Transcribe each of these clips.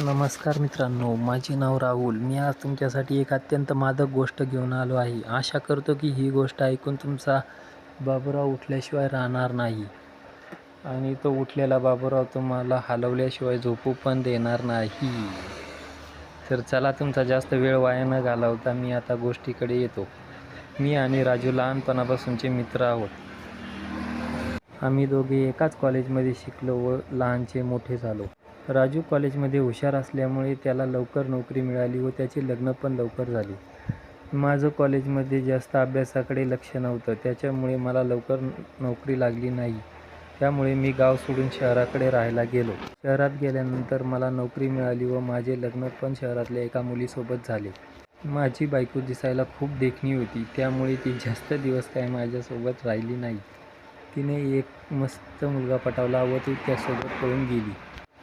नमस्कार मित्रांनो, माझे नाव राहुल. मी आज तुमच्यासाठी एक अत्यंत मादक गोष्ट घेऊन आलो आहे. आशा करतो की ही गोष्ट ऐकून तुमचा बाबूराव उठल्याशिवाय राहणार नाही आणि तो उठलेला बाबूराव तुम्हाला हलवल्याशिवाय झोपू पण देणार नाही. तर चला, तुमचा जास्त वेळ वाया न घालवता मी आता गोष्टीकडे येतो. मी आणि राजू लहानपणापासूनचे मित्र आहोत. आम्ही दोघे एकाच कॉलेजमध्ये शिकलो व लहानचे मोठे झालो. राजू कॉलेजमध्ये हुशार असल्यामुळे त्याला लवकर नोकरी मिळाली व त्याचे लग्न पण लवकर झाले. माझं कॉलेजमध्ये जास्त अभ्यासाकडे लक्ष नव्हतं, त्याच्यामुळे मला लवकर नोकरी लागली नाही. त्यामुळे मी गाव सोडून शहराकडे राहायला गेलो. शहरात गेल्यानंतर मला नोकरी मिळाली व माझे लग्न पण शहरातल्या एका मुलीसोबत झाले. माझी बायको दिसायला खूप देखणी होती, त्यामुळे ती जास्त दिवस काही माझ्यासोबत राहिली नाही. तिने एक मस्त मुलगा पटवला व ती त्यासोबत पळून गेली.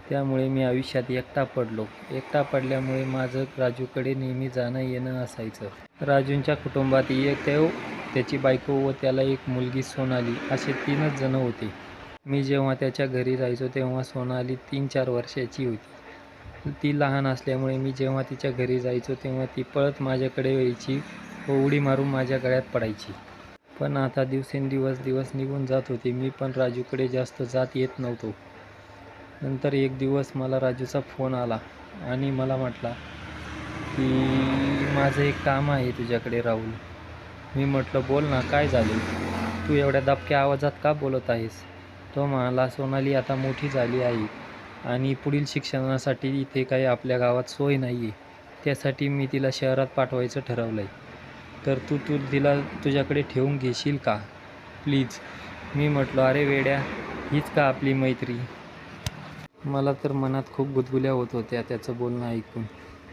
त्यामुळे मी आयुष्यात एकटा पडलो. एकटा पडल्यामुळे माझं राजूकडे नेहमी जाणं येणं असायचं. राजूंच्या कुटुंबात एक त्याची बायको व त्याला एक मुलगी सोनाली, असे 3च जण होते. मी जेव्हा त्याच्या घरी राहायचो तेव्हा सोनाली 3-4 वर्षाची होती. ती लहान असल्यामुळे मी जेव्हा तिच्या घरी जायचो तेव्हा ती पळत माझ्याकडे यायची व उडी मारून माझ्या गळ्यात पडायची. पण आता दिवस निघून जात होते. मी पण राजूकडे जास्त जात येत नव्हतो. नंतर एक दिवस मला राजूचा फोन आला आणि मला म्हटला की माझं एक काम आहे तुझ्याकडे राहुल. मी म्हटलं बोल ना, काय झाले? तू एवढ्या दबक्या आवाजात का बोलत आहेस? तो म्हणाला, सोनाली आता मोठी झाली आहे आणि पुढील शिक्षणासाठी इथे काही आपल्या गावात सोय नाही आहे. त्यासाठी मी तिला शहरात पाठवायचं ठरवलं आहे. तर तू तिला तुझ्याकडे ठेवून घेशील का प्लीज? मी म्हटलं, अरे वेड्या, हीच का आपली मैत्री? मला तर मनात खूप गुदगुल्या होत होत्या त्याचं बोलणं ऐकून,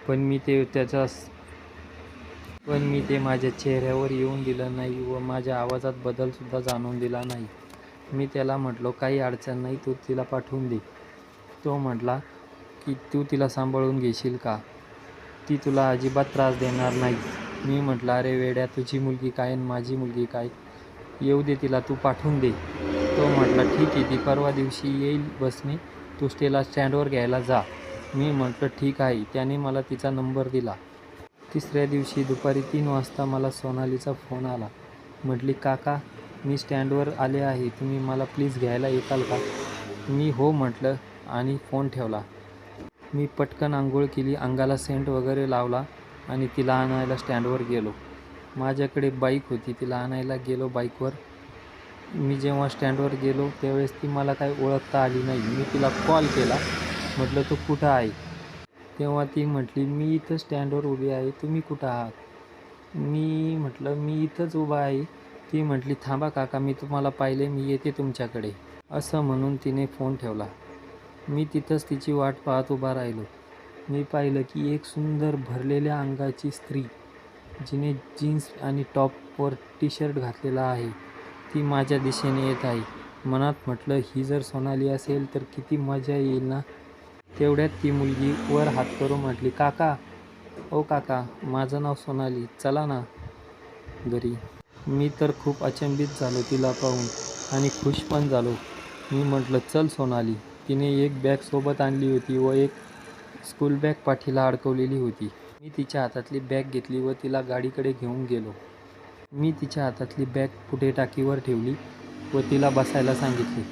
पण मी ते माझ्या चेहऱ्यावर येऊन दिलं नाही व माझ्या आवाजात बदलसुद्धा जाणवून दिला नाही. मी त्याला म्हटलो, काही अडचण नाही, तू तिला पाठवून दे. तो म्हटला की तू तिला सांभाळून घेशील का? ती तुला अजिबात त्रास देणार नाही. मी म्हटलं, अरे वेड्या, तुझी मुलगी काय आणि माझी मुलगी काय? येऊ दे तिला, तू पाठवून दे. तो म्हटला, ठीक आहे, ती परवा दिवशी येईल बसने, तू तिला स्टँडवर घ्यायला जा. मी म्हटलं ठीक आहे. त्याने मला तिचा नंबर दिला. तिसऱ्या दिवशी दुपारी 3 वाजता मला सोनालीचा फोन आला. म्हटली, काका, मी स्टँडवर आले आहे, तुम्ही मला प्लीज घ्यायला येताल का? मी हो म्हटलं आणि फोन ठेवला. मी पटकन आंघोळ केली, अंगाला सेंट वगैरे लावला आणि तिला आणायला स्टँडवर गेलो. माझ्याकडे बाईक होती, तिला आणायला गेलो बाईकवर. मी जेव्हा स्टँडवर गेलो त्यावेळेस ती मला काही ओळखता आली नाही. मी तिला कॉल केला, म्हटलं तू कुठं आहे? तेव्हा ती म्हटली, मी इथं स्टँडवर उभी आहे, तुम्ही कुठं आहात? मी म्हटलं, मी इथंच उभा आहे. ती म्हटली, थांबा काका, मी तुम्हाला पाहिले, मी येते तुमच्याकडे. असं म्हणून तिने फोन ठेवला. मी तिथंच तिची वाट पाहत उभा राहिलो. मी पाहिलं की एक सुंदर भरलेल्या अंगाची स्त्री, जिने जीन्स आणि टॉपवर टी-शर्ट घातलेला आहे, ती माझ्या दिशेने येत आहे. मनात म्हटलं, ही जर सोनाली असेल तर किती मजा येईल ना. तेवढ्यात ती मुलगी वर हात करून म्हटली, काका, ओ काका, माझं नाव सोनाली, चला ना घरी. मी तर खूप अचंबित झालो तिला पाहून आणि खुश पण झालो. मी म्हटलं, चल सोनाली. तिने एक बॅग सोबत आणली होती व एक स्कूल बॅग पाठीला अडकवलेली होती. मी तिच्या हातातली बॅग घेतली व तिला गाडीकडे घेऊन गेलो. मी तिच्या हातातली बॅग पुढे टाकीवर ठेवली व तिला बसायला सांगितले.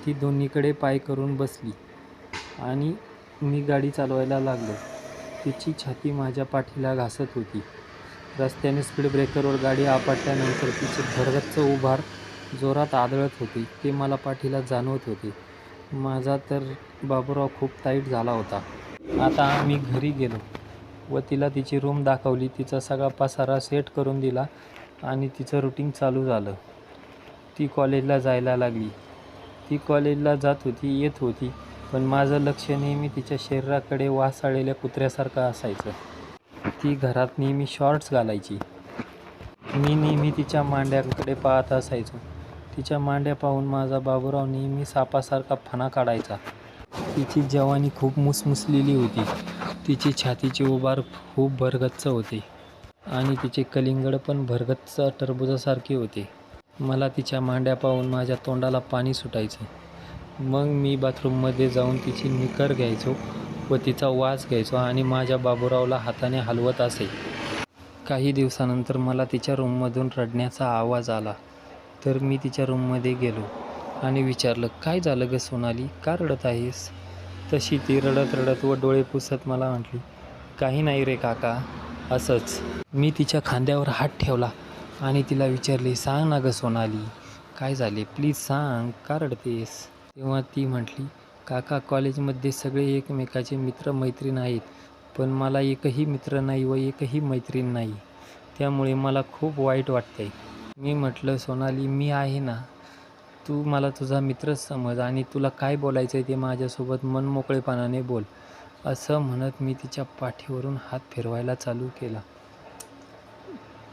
ती दोन्हीकडे पाय करून बसली आणि मी गाडी चालवायला लागलो. तिची छाती माझ्या पाठीला घासत होती. रस्त्याने स्पीड ब्रेकरवर गाडी आपटल्यानंतर तिचे भरगच्च उभार जोरात आदळत होते, ते मला पाठीला जाणवत होते. माझा तर बाबूराव खूप टाईट झाला होता. आता आम्ही घरी गेलो व तिला तिची रूम दाखवली, तिचा सगळा पसारा सेट करून दिला आणि तिचं रुटीन चालू झालं. ती कॉलेजला जायला लागली. ती कॉलेजला जात होती, येत होती, पण माझं लक्ष नेहमी तिच्या शरीराकडे वासाळलेल्या कुत्र्यासारखं असायचं. ती घरात नेहमी शॉर्ट्स घालायची. मी नेहमी तिच्या मांड्यांकडे पाहत असायचो. तिच्या मांड्या पाहून माझा बाबूराव नेहमी सापासारखा फणा काढायचा. तिची जवानी खूप मुसमुसलेली होती. तिची छातीचे उभार खूप भरगच्च होते आणि तिचे कलिंगड पण भरगच्च टरबुजासारखे होते. मला तिच्या मांड्या पाहून माझ्या तोंडाला पाणी सुटायचं. मग मी बाथरूममध्ये जाऊन तिची निकर घ्यायचो व तिचा वास घ्यायचो आणि माझ्या बाबूरावला हाताने हलवत असे. काही दिवसानंतर मला तिच्या रूममधून रडण्याचा आवाज आला. तर मी तिच्या रूममध्ये गेलो आणि विचारलं, काय झालं गं सोनाली, का रडत आहेस? तशी ती रडत रडत व डोळे पुसत मला म्हटली, काही नाही रे काका, असंच. मी तिच्या खांद्यावर हात ठेवला आणि तिला विचारले, सांग ना गं सोनाली, काय झाले, प्लीज सांग, का रडतेस? तेव्हा ती म्हटली, काका कॉलेजमध्ये सगळे एकमेकाचे मित्रमैत्रीण आहेत, पण मला एकही मित्र नाही व एकही मैत्रीण नाही, त्यामुळे मला खूप वाईट वाटतंय. मी म्हटलं, सोनाली मी आहे ना, तू मला तुझा मित्रच समज आणि तुला काय बोलायचं आहे ते माझ्यासोबत मनमोकळेपणाने बोल. असं म्हणत मी तिच्या पाठीवरून हात फिरवायला चालू केला.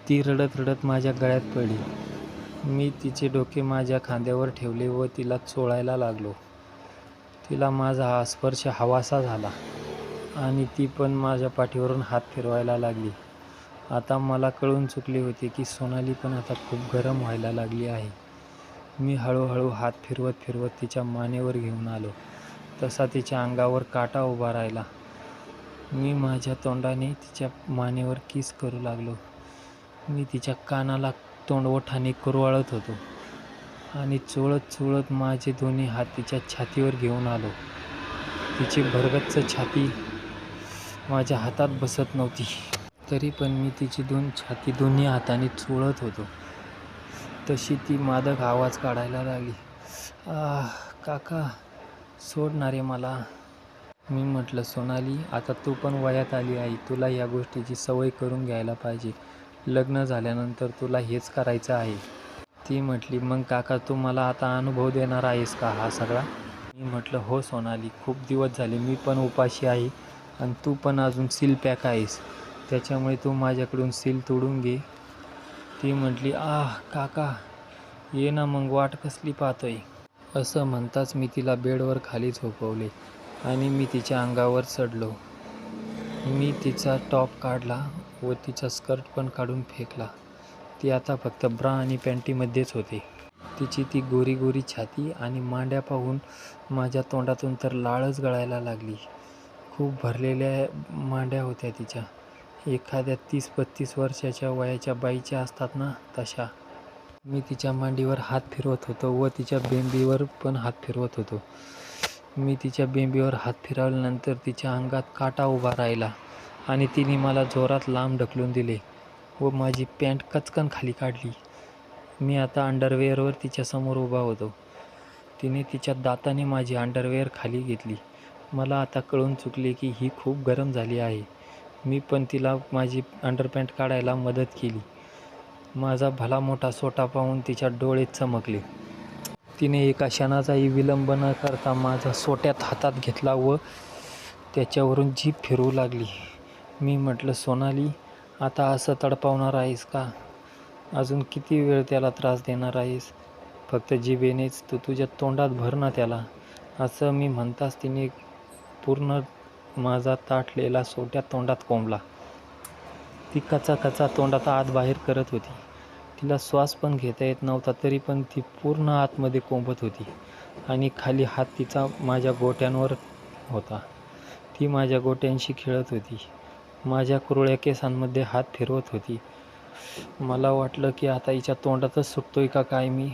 ती रडत रडत माझ्या गळ्यात पडली. मी तिचे डोके माझ्या खांद्यावर ठेवले व तिला चोळायला लागलो. तिला माझा हा स्पर्श हवासा झाला आणि ती पण माझ्या पाठीवरून हात फिरवायला लागली. आता मला कळून चुकले होते की सोनाली पण आता खूप गरम व्हायला लागली आहे. मी हळूहळू हात फिरवत फिरवत तिच्या मानेवर घेऊन आलो. तसा तिच्या अंगावर काटा उभा राहिला. मी माझ्या तोंडाने तिच्या मानेवर किस करू लागलो. मी तिच्या कानाला तोंडवठाने कुरवाळत होतो आणि चोळत चोळत माझे दोन्ही हात तिच्या छातीवर घेऊन आलो. तिची भरगच्च छाती माझ्या हातात बसत नव्हती, तरी पण मी तिची छाती दोन्ही हाताने चोळत होतो. तशी ती मादक आवाज काढायला लागली, काका सोडणारे मला. मी म्हटलं, सोनाली आता तू पण वयात आली आहे, तुला या गोष्टीची सवय करून घ्यायला पाहिजे. लग्न झाल्यानंतर तुला हेच करायचं आहे. ती म्हटली, मग काका तू मला आता अनुभव देणार आहेस का हा सगळा? मी म्हटलं, हो सोनाली, खूप दिवस झाले मी पण उपाशी आहे आणि तू पण अजून सील पॅक आहेस, त्याच्यामुळे तू माझ्याकडून सील तोडून घे. ती म्हटली, काका ये ना मग, वाट कसली पाहतोय? असं म्हणताच मी तिला बेडवर खाली झोपवले आणि मी तिच्या अंगावर चढलो. मी तिचा टॉप काढला व तिचा स्कर्ट पण काढून फेकला. ती आता फक्त ब्रा आणि पॅन्टीमध्येच होती. तिची ती गोरी गोरी छाती आणि मांड्या पाहून माझ्या तोंडातून तर लाळच गळायला लागली. खूप भरलेल्या मांड्या होत्या तिच्या, एखाद्या 30-32 वर्षाच्या वयाच्या बाईच्या असतात ना तशा. मी तिच्या मांडीवर हात फिरवत होतो व तिच्या बेंबीवर पण हात फिरवत होतो. मी तिच्या बेंबीवर हात फिरवल्यानंतर तिच्या अंगात काटा उभा राहिला आणि तिने मला जोरात लांब ढकलून दिले व माझी पॅन्ट कचकन खाली काढली. मी आता अंडरवेअरवर तिच्यासमोर उभा होतो. तिने तिच्या दाताने माझी अंडरवेअर खाली घेतली. मला आता कळून चुकले की ही खूप गरम झाली आहे. मी पण तिला माझी अंडरपॅन्ट काढायला मदत केली. माझा भला मोठा सोटा पाहून तिच्या डोळे चमकले. तिने एका क्षणाचाही विलंब न करता माझा सोट्यात हातात घेतला व त्याच्यावरून जीभ फिरवू लागली. मी म्हटलं, सोनाली आता असं तडपावणार आहेस का? अजून किती वेळ त्याला त्रास देणार आहेस? फक्त जिभेनेच तू तुझ्या तोंडात भर ना त्याला. असं मी म्हणताच तिने पूर्ण माझा ताठलेला सोट्या तोंडात कोंबला. ती कचा तोंडात आत बाहेर करत होती. तिला श्वास पण घेता येत नव्हता, तरी पण ती पूर्ण आतमध्ये कोंबत होती आणि खाली हात तिचा माझ्या गोट्यांवर होता. ती माझ्या गोट्यांशी खेळत होती, माझ्या कुरळ्या केसांमध्ये हात फिरवत होती. मला वाटलं की आता हिच्या तोंडातच सुटतोय का काय मी,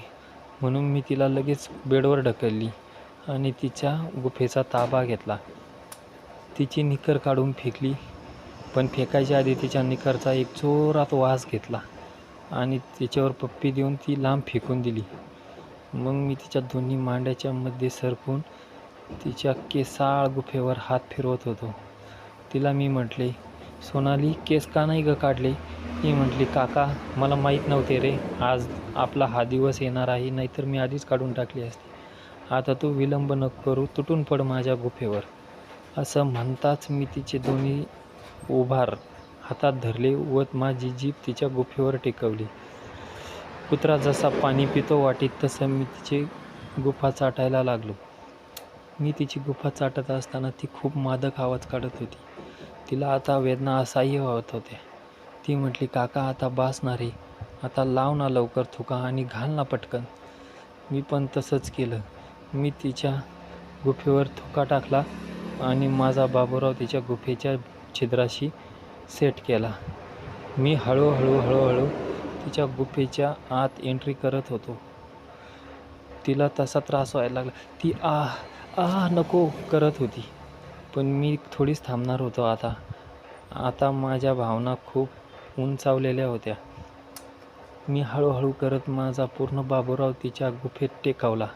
म्हणून मी तिला लगेच बेडवर ढकलली आणि तिच्या गुफेचा ताबा घेतला. तिची निकर काढून फेकली, पण फेकायच्या आधी तिच्या निकरचा एक जोरात वास घेतला आणि तिच्यावर पप्पी देऊन ती लांब फेकून दिली. मग मी तिच्या दोन्ही मांड्याच्या मध्ये सरकून तिच्या केसाळ गुफेवर हात फिरवत होतो. तिला मी म्हटले, सोनाली केस का नाही ग काढले? ती म्हटली, काका मला माहीत नव्हते रे, आज आपला हा दिवस येणार आहे, नाहीतर मी आधीच काढून टाकली असती. आता तू विलंब न करू, तुटून पड माझ्या गुफेवर. असं म्हणताच मी तिचे दोन्ही उभार हातात धरले व माझी जीभ तिच्या गुफेवर टेकवली. कुत्रा जसा पाणी पितो वाटीत, तसं मी तिची गुफा चाटायला लागलो. मी तिची गुफा चाटत असताना ती खूप मादक आवाज काढत होती. तिला आता वेदना असह्य होत होत्या. ती म्हटली, काका आता बास ना रे, आता लाव ना लवकर थुका आणि घाल ना पटकन. मी पण तसंच केलं. मी तिच्या गुफेवर थुका टाकला आणि माझा बाबूराव तिच्या गुफेच्या छिद्राशी सेट केला. मी हळूहळू तिच्या गुफेच्या आत एंट्री करत होतो. तिला तसा त्रास व्हायला लागला. ती नको करत होती. पण मी थोडीच थांबणार होतो आता माझ्या भावना खूप उंचावलेल्या होत्या. मी हळूहळू करत माझा पूर्ण बाबूराव तिच्या गुफेत टेकवला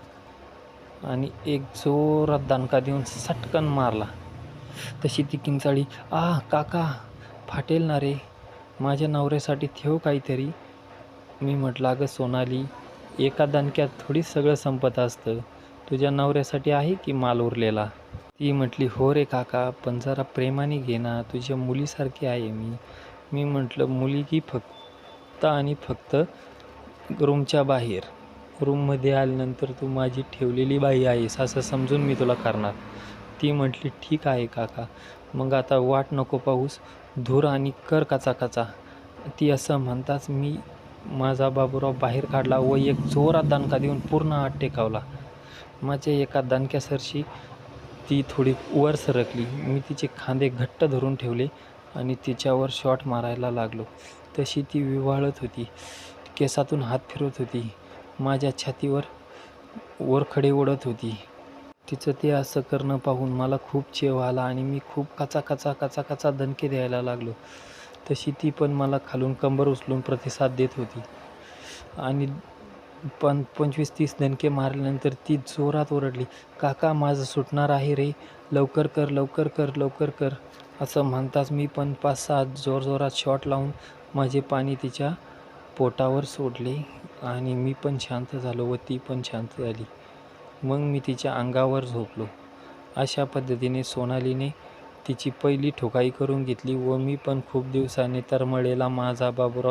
आणि एक जोरात दणका देऊन सटकन मारला. तशी ती किंचाळी, काका फाटेल ना रे, माझ्या नवऱ्यासाठी ठेव काहीतरी. मी म्हटलं, अगं सोनाली, एका दणक्यात थोडीच सगळं संपत असतं. तुझ्या नवऱ्यासाठी आहे की माल उरलेला. ती म्हटली, हो रे काका, पण जरा प्रेमाने घे ना, तुझ्या मुलीसारखी आहे मी. मी म्हटलं, मुलगी फक्त आणि फक्त रूमच्या बाहेर. रूममध्ये आल्यानंतर तू माझी ठेवलेली बाई आहेस असं समजून मी तुला करणार. ती म्हटली, ठीक आहे काका, मग आता वाट नको पाऊस, धूर आणि कर कचा. ती असं म्हणताच मी माझा बाबूराव बाहेर काढला व एक जोरात दणका देऊन पूर्ण आत टेकावला. माझ्या एका दणक्यासरशी ती थोडी वर सरकली. मी तिचे खांदे घट्ट धरून ठेवले आणि तिच्यावर शॉट मारायला लागलो. तशी ती विव्हाळत होती, केसातून हात फिरवत होती, माझ्या छातीवर वरखडे ओढत होती. तिचं ते असं करणं पाहून मला खूप चेव आला आणि मी खूप कचा दणके द्यायला लागलो. तशी ती पण मला खालून कंबर उचलून प्रतिसाद देत होती. आणि 25-30 दणके मारल्यानंतर ती जोरात ओरडली, काका माझं सुटणार आहे रे, लवकर कर. असं म्हणताच मी पण 5-6 जोरात शॉट लावून माझे पाणी तिच्या पोटावर सोडले आणि मी पण शांत झालो व ती पण शांत झाली. मग मी तिच्या अंगावर झोपलो. अशा पद्धतीने सोनालीने तिची पहिली ठोकाई करून घेतली व मी पण खूप दिवसांनी तरमळलेला माझा बाबूराव